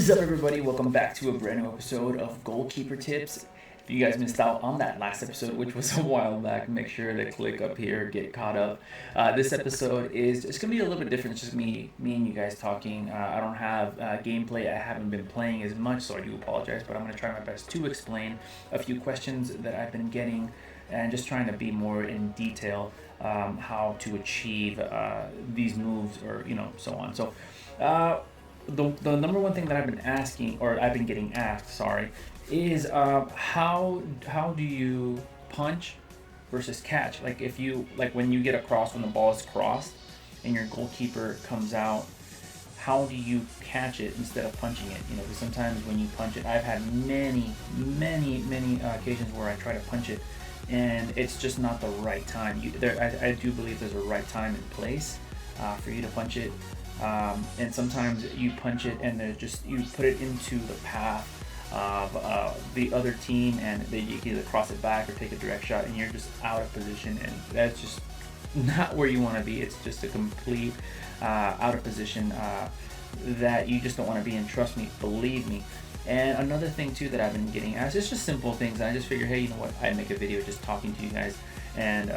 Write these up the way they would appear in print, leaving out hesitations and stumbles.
What is up, everybody? Welcome back to a brand new episode of Goalkeeper Tips. If you guys missed out on that last episode, which was a while back, make sure to click up here, get caught up. This episode is it's gonna be a little bit different. It's just me and you guys talking. I don't have gameplay. I haven't been playing as much, so I do apologize. But I'm gonna try my best to explain a few questions that I've been getting, and just trying to be more in detail how to achieve these moves, or so on. So. The number one thing that I've been asking, or I've been getting asked, sorry, is how do you punch versus catch? Like when you get a cross, when the ball is crossed and your goalkeeper comes out, how do you catch it instead of punching it? Because sometimes when you punch it, I've had many occasions where I try to punch it and it's just not the right time. I do believe there's a right time and place for you to punch it. And sometimes you punch it and you put it into the path of the other team, and you can either cross it back or take a direct shot, and you're just out of position, and that's just not where you want to be. It's just a complete out of position that you just don't want to be in. Trust me, believe me. And another thing too that I've been getting asked, it's just simple things, and I just figure, hey, you know what, I make a video just talking to you guys, and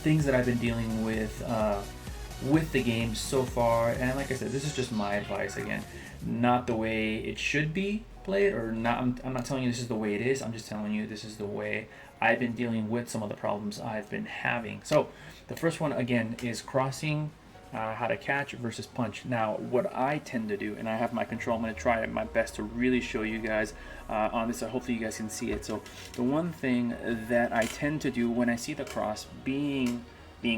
things that I've been dealing with the game so far. And like I said, this is just my advice, again, not the way it should be played, or not. I'm not telling you this is the way it is. I'm just telling you this is the way I've been dealing with some of the problems I've been having. So the first one, again, is crossing, how to catch versus punch. Now what I tend to do, and I have my control, I'm going to try my best to really show you guys on this, so hopefully you guys can see it. So the one thing that I tend to do when I see the cross being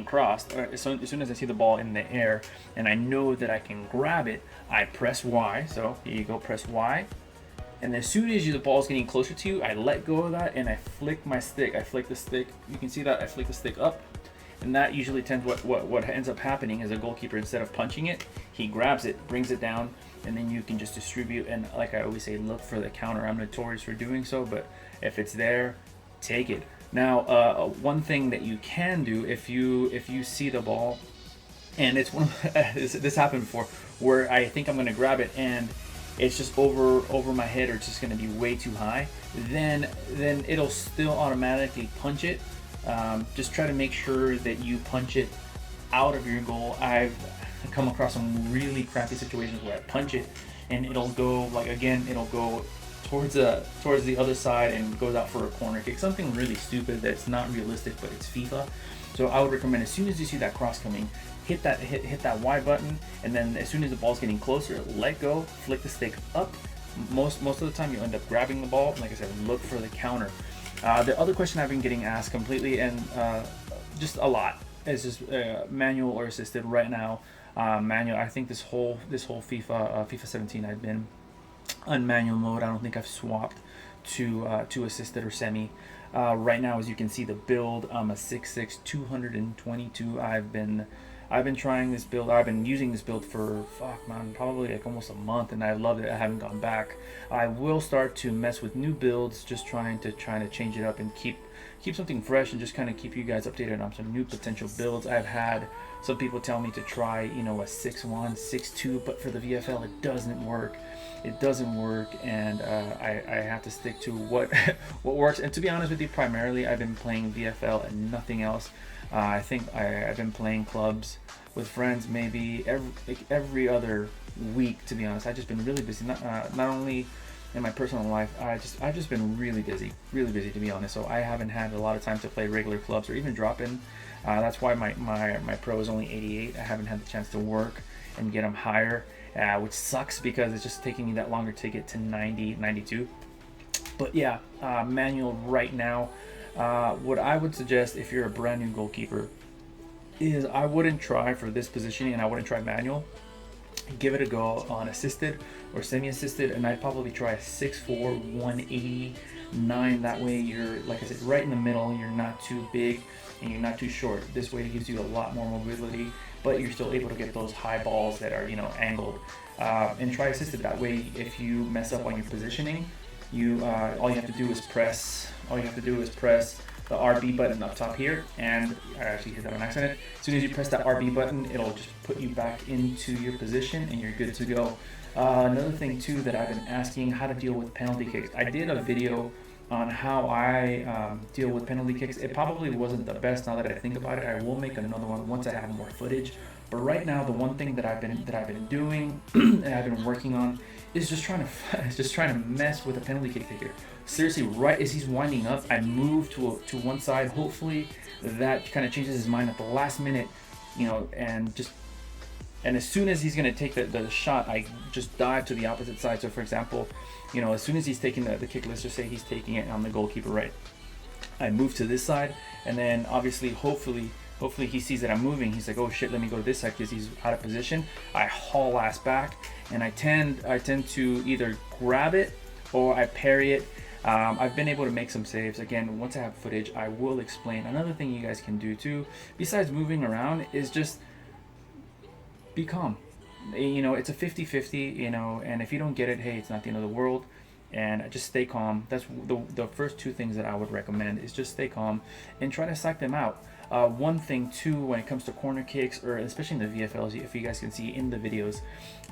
crossed, or as soon as I see the ball in the air and I know that I can grab it, I press Y. So here you go, press Y, and as soon as the ball's getting closer to you, I let go of that and I flick my stick. I flick the stick. You can see that I flick the stick up, and that usually tends what ends up happening is a goalkeeper, instead of punching it, he grabs it, brings it down, and then you can just distribute. And like I always say, look for the counter. I'm notorious for doing so, but if it's there, take it. Now, one thing that you can do, if you see the ball, and it's one of, this happened before, where I think I'm going to grab it and it's just over my head, or it's just going to be way too high, then it'll still automatically punch it. Just try to make sure that you punch it out of your goal. I've come across some really crappy situations where I punch it and it'll go, like, again, it'll go towards the other side and goes out for a corner kick. Something really stupid that's not realistic, but it's FIFA. So I would recommend, as soon as you see that cross coming, hit that Y button, and then as soon as the ball's getting closer, let go, flick the stick up. Most of the time you end up grabbing the ball. Like I said, look for the counter. The other question I've been getting asked completely, and just a lot, is just manual or assisted. Right now, manual. I think this whole FIFA 17, I've been on manual mode. I don't think I've swapped to assisted or semi. Right now, as you can see, the build, I'm a 6'6", 222. I've been trying this build. I've been using this build for probably like almost a month, and I love it. I haven't gone back. I will start to mess with new builds, just trying to change it up and keep something fresh, and just kind of keep you guys updated on some new potential builds. I've had some people tell me to try, a 6'1", 6'2", but for the VFL it doesn't work. It doesn't work, and I have to stick to what works. And to be honest with you, primarily I've been playing VFL and nothing else. I think I've been playing clubs with friends maybe every other week, to be honest. I've just been really busy, not only in my personal life. I've just been really busy to be honest. So I haven't had a lot of time to play regular clubs or even drop in. That's why my pro is only 88. I haven't had the chance to work and get them higher, which sucks because it's just taking me that longer to get to 90, 92. But yeah, manual right now. What I would suggest if you're a brand new goalkeeper is I wouldn't try for this positioning, and I wouldn't try manual. Give it a go on assisted or semi-assisted, and I'd probably try a 6'4", 189. That way you're, like I said, right in the middle. You're not too big and you're not too short. This way it gives you a lot more mobility, but you're still able to get those high balls that are, angled. And try assisted. That way, if you mess up on your positioning, all you have to do is press. the RB button up top here, and I actually hit that on accident. As soon as you press that RB button, it'll just put you back into your position and you're good to go. Another thing too that I've been asking, how to deal with penalty kicks. I did a video on how I deal with penalty kicks. It probably wasn't the best now that I think about it. I will make another one once I have more footage. But right now, the one thing that I've been doing and I've been working on is just trying to mess with a penalty kick taker. Seriously, right as he's winding up, I move to one side. Hopefully, that kind of changes his mind at the last minute, and as soon as he's going to take the shot, I just dive to the opposite side. So for example, as soon as he's taking the kick, let's just say he's taking it on the goalkeeper right, I move to this side, and then obviously, hopefully he sees that I'm moving. He's like, oh shit, let me go to this side because he's out of position. I haul ass back, and I tend to either grab it or I parry it. I've been able to make some saves. Again, once I have footage, I will explain. Another thing you guys can do too, besides moving around, is just be calm. It's a 50-50, and if you don't get it, hey, it's not the end of the world, and just stay calm. That's the first two things that I would recommend, is just stay calm and try to psych them out. One thing too, when it comes to corner kicks, or especially in the VFLs, if you guys can see in the videos,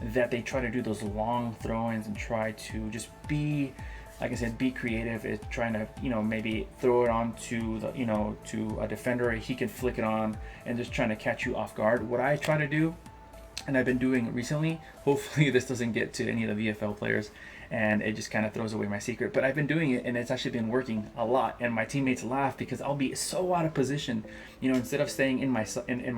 that they try to do those long throw-ins and try to just be, like I said, be creative. It's trying to, maybe throw it on to to a defender. He can flick it on and just trying to catch you off guard. What I try to do, and I've been doing recently, hopefully this doesn't get to any of the VFL players and it just kind of throws away my secret, but I've been doing it and it's actually been working a lot, and my teammates laugh because I'll be so out of position. Instead of staying in my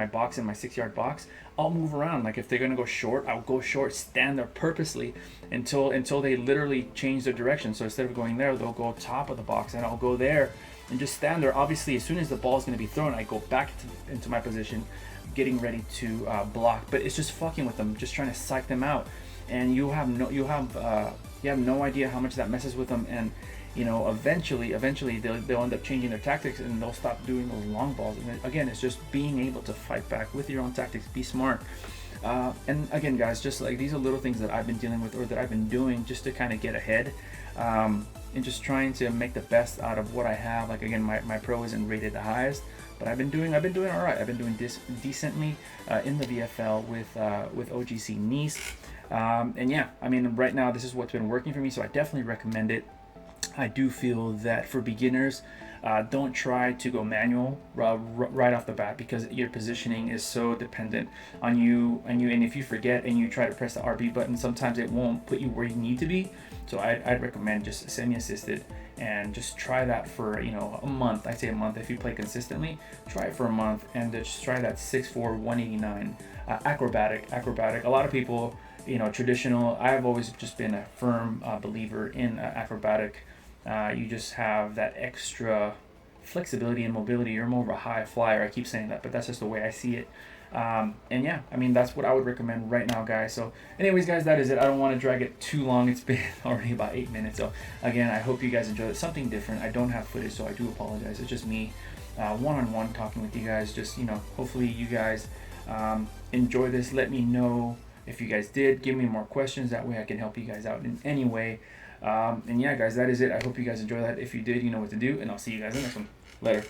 box, in my 6-yard box, I'll move around. Like if they're gonna go short, I'll go short, stand there purposely until they literally change their direction. So instead of going there, they'll go top of the box, and I'll go there and just stand there. Obviously, as soon as the ball's gonna be thrown, I go back into my position, getting ready to block. But it's just fucking with them, just trying to psych them out, and you have no idea how much that messes with them. And eventually they'll end up changing their tactics and they'll stop doing those long balls. And again, it's just being able to fight back with your own tactics. Be smart. And again, guys, just like these are little things that I've been dealing with, or that I've been doing just to kind of get ahead, and just trying to make the best out of what I have. Like again, my pro isn't rated the highest, but I've been doing all right. I've been doing this decently in the VFL with OGC Nice. And yeah, I mean, right now this is what's been working for me, so I definitely recommend it. I do feel that for beginners, don't try to go manual right off the bat, because your positioning is so dependent on you, and if you forget and you try to press the RB button, sometimes it won't put you where you need to be. So I'd recommend just semi-assisted, and just try that for a month. I'd say a month. If you play consistently, try it for a month and just try that 6'4", 189 acrobatic. A lot of people, traditional. I've always just been a firm believer in acrobatic. You just have that extra flexibility and mobility. You're more of a high flyer. I keep saying that, but that's just the way I see it. And yeah, I mean, that's what I would recommend right now, guys. So anyways, guys, that is it. I don't want to drag it too long. It's been already about 8 minutes. So again, I hope you guys enjoyed it. Something different. I don't have footage, so I do apologize. It's just me one-on-one talking with you guys. Just, hopefully you guys enjoy this. Let me know if you guys did. Give me more questions. That way I can help you guys out in any way. And yeah, guys, that is it. I hope you guys enjoy that. If you did, you know what to do, and I'll see you guys in the next one. Later.